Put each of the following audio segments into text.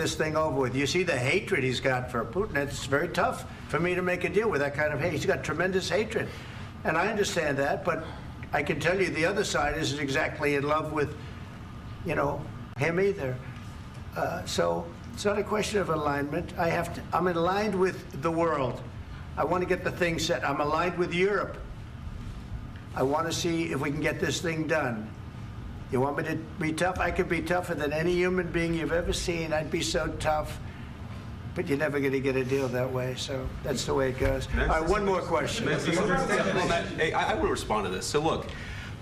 this thing over with. You see the hatred he's got for Putin. It's very tough for me to make a deal with that kind of hate. He's got tremendous hatred. And I understand that, but I can tell you the other side isn't exactly in love with, you know, him either. So it's not a question of alignment. I'm aligned with the world. I want to get the thing set. I'm aligned with Europe. I want to see if we can get this thing done. You want me to be tough? I could be tougher than any human being you've ever seen. I'd be so tough. But you're never going to get a deal that way, so that's the way it goes. All right, one more question. Hey, I want to respond to this. So look,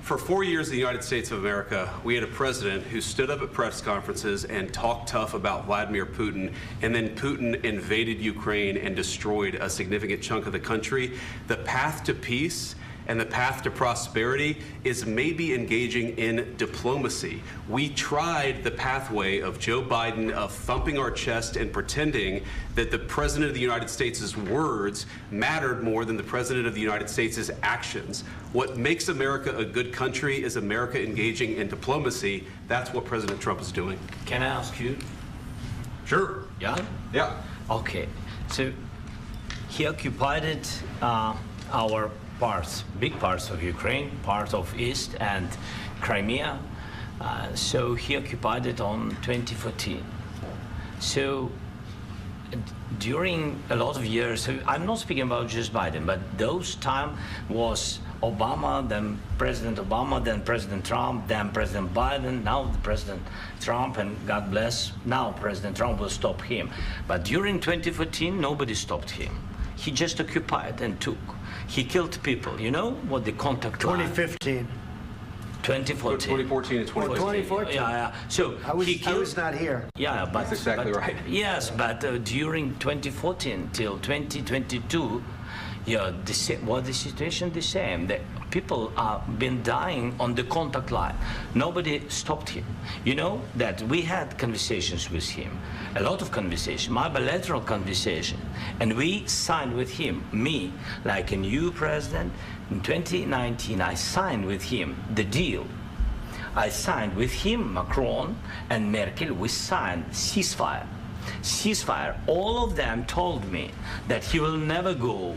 for 4 years in the United States of America, we had a president who stood up at press conferences and talked tough about Vladimir Putin, and then Putin invaded Ukraine and destroyed a significant chunk of the country. The path to peace and the path to prosperity is maybe engaging in diplomacy. We tried the pathway of Joe Biden of thumping our chest and pretending that the President of the United States' words mattered more than the President of the United States' actions. What makes America a good country is America engaging in diplomacy. That's what President Trump is doing. Can I ask you? Sure. Yeah? Yeah. Okay. So he occupied our parts, big parts of Ukraine, part of East and Crimea. So he occupied it on 2014. So during a lot of years, so I'm not speaking about just Biden, but those time was Obama, then President Obama, then President Trump, then President Biden, now the President Trump, and God bless, now President Trump will stop him. But during 2014, nobody stopped him. He just occupied and took. He killed people. You know what the contact line? 2015. 2014. 2014 and 2014. 2014. Yeah. So I was not here. Yeah, but that's exactly right. Yes, but during 2014 till 2022, yeah, the situation the same. The people have been dying on the contact line. Nobody stopped him. You know that we had conversations with him, a lot of conversation, my bilateral conversation, and we signed with him, me, like a new president. In 2019, I signed with him the deal. I signed with him, Macron and Merkel, we signed ceasefire. Ceasefire, all of them told me that he will never go.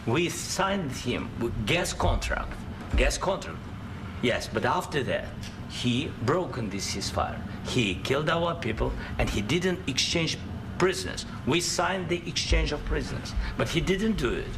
We signed with him with gas contract, yes, but after that, he broken this ceasefire. He killed our people and he didn't exchange prisoners. We signed the exchange of prisoners, but he didn't do it.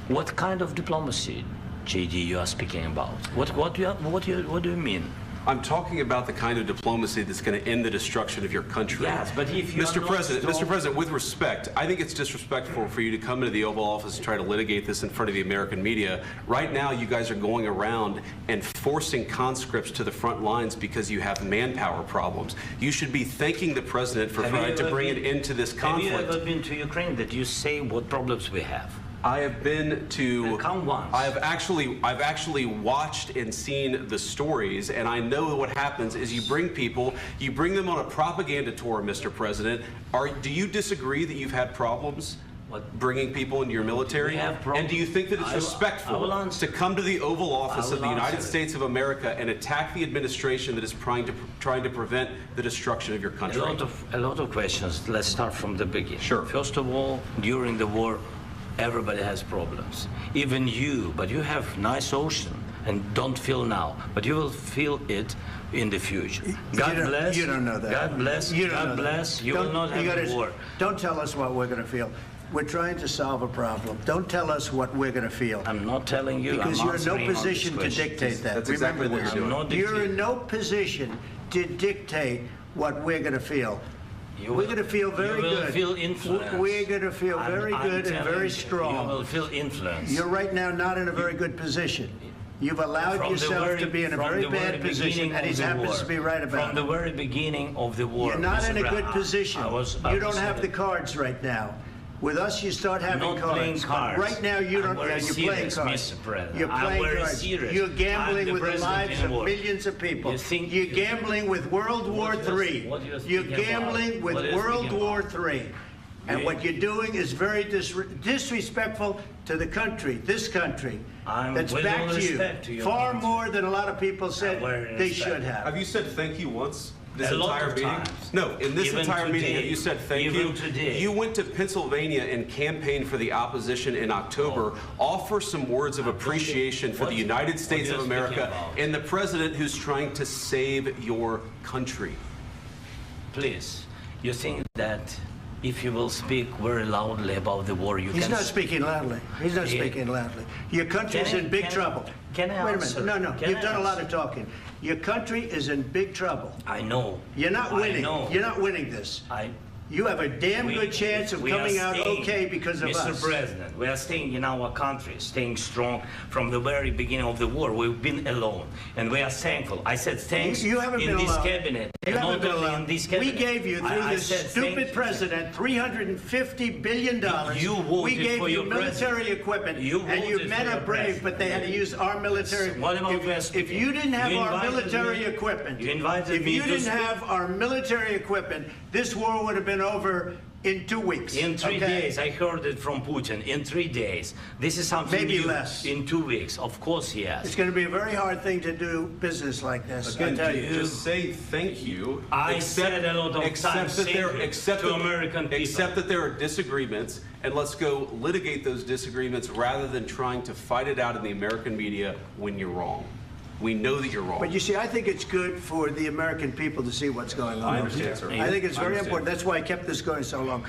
What kind of diplomacy, JD, you are speaking about? What do you mean? I'm talking about the kind of diplomacy that's going to end the destruction of your country. Yes, but if you Mr. President, with respect, I think it's disrespectful for you to come into the Oval Office and try to litigate this in front of the American media. Right now, you guys are going around and forcing conscripts to the front lines because you have manpower problems. You should be thanking the President for trying to bring an end to this conflict. Have you ever been to Ukraine that you say what problems we have? I have been to. Come once. I've actually watched and seen the stories, and I know what happens is you bring them on a propaganda tour, Mr. President. Do you disagree that you've had problems bringing people into your military? And do you think that it's respectful to come to the Oval Office of the United States of America and attack the administration that is trying to prevent the destruction of your country? A lot of questions. Let's start from the beginning. Sure. First of all, during the war, everybody has problems, even you, but you have nice ocean and don't feel now, but you will feel it in the future. God bless. You don't know that. God bless. God bless. You will not have war. Don't tell us what we're going to feel. We're trying to solve a problem. Don't tell us what we're going to feel. I'm not telling you. Because you're in no position to dictate that. That's exactly what you're doing. You're in no position to dictate what we're going to feel. We're going to feel very good. You will feel influence. We're going to feel very good and very strong. You will feel influence. You're right now not in a very good position. You've allowed yourself to be in a very bad position, and he happens to be right about it. From the very beginning of the war. You're not in a good position. You don't have the cards right now. With us, you start having cards. Right now, you don't. You're playing cards. You're playing cards. You're gambling with the lives of millions of people. You're gambling with World War III. You're gambling with World War III. And what you're doing is very disrespectful to the country, this country, that's back to you, far more than a lot of people said they should have. Have you said thank you once? this A lot entire of meeting? times. No, in this Even entire meeting, today. have you said thank Even you? today. You went to Pennsylvania and campaigned for the opposition in October. Offer some words of appreciation for the United States what of you're speaking America about? and the president who's trying to save your country. Please, you think that if you will speak very loudly about the war, you He's can... not speaking loudly. He's not He- speaking loudly. Your country's Can I- in big can I- trouble. can I Wait a answer? minute. No, Can you've I done a lot answer? of talking. Your country is in big trouble. I know. You're not winning. I know. You're not winning this. You have a damn We- good chance of we are coming out staying, okay because of Mr. us. President, we are staying in our country, staying strong from the very beginning of the war. We've been alone, and we are thankful. I said thanks You haven't in been this alone. cabinet. You and haven't not been only alone. in this We cabinet. gave you, through I this said stupid thank you. president, $350 billion. You voted we gave for you your military president. equipment, You and your voted men for are your brave, president. but they had to use our military. What about if West you didn't have You our invited military me- equipment, you invited if me you to didn't speak- have our military equipment, this war would have been over in 2 weeks. In 3 okay? days, I heard it from Putin. In 3 days, this is something Maybe new. less. In 2 weeks, of course, It's yes. going to be a very hard thing to do business like this. I Again, tell you. just say thank you. I said a lot of except times that thank there, you except to that- American people. Except that there are disagreements, and let's go litigate those disagreements rather than trying to fight it out in the American media when you're wrong. We know that you're wrong. But you see, I think it's good for the American people to see what's going on. I understand, sir. I think it's I very understand. important. That's why I kept this going so long.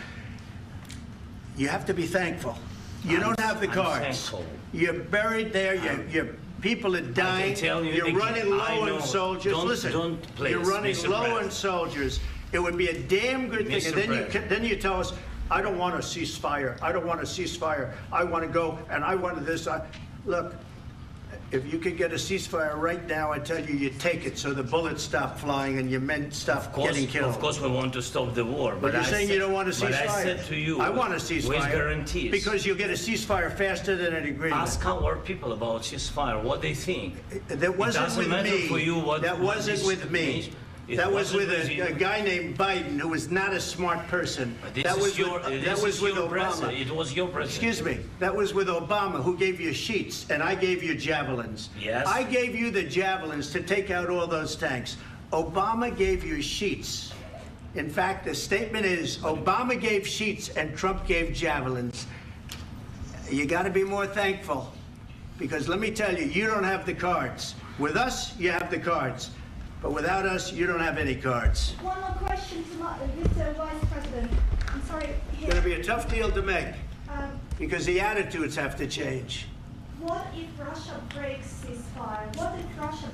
You have to be thankful. You don't have the I'm cards. thankful. You're buried there. Your people are dying. tell you You're again, running low I know. on soldiers. Don't- Listen, don't, please, you're running Mr. low on President. soldiers. It would be a damn good thing. Mr. And then President. then you tell us, I don't want a ceasefire. I don't want a ceasefire. I want to go and I want this. Look, if you could get a ceasefire right now, I tell you, you take it so the bullets stop flying and your men stop getting killed. Of course, we want to stop the war. But you're I saying said- you don't want a ceasefire. But I said to you, I want a ceasefire. with guarantees. Because you'll get a ceasefire faster than an agreement. Ask our people about ceasefire, what they think. That wasn't doesn't with matter me. for you what- that what wasn't this with me. means. It That was wasn't with with you. a guy named Biden who was not a smart person. This That is was your, with, this that was is with your Obama. president. It was your president. Excuse me. That was with Obama, who gave you sheets, and I gave you javelins. Yes. I gave you the javelins to take out all those tanks. Obama gave you sheets. In fact, the statement is Obama gave sheets and Trump gave javelins. You got to be more thankful, because let me tell you, you don't have the cards. With us, you have the cards. But without us, you don't have any cards. One more question to Mr. Vice President. I'm sorry. It's going to be a tough deal to make, Um, because the attitudes have to change. what if Russia breaks ceasefire? What if Russia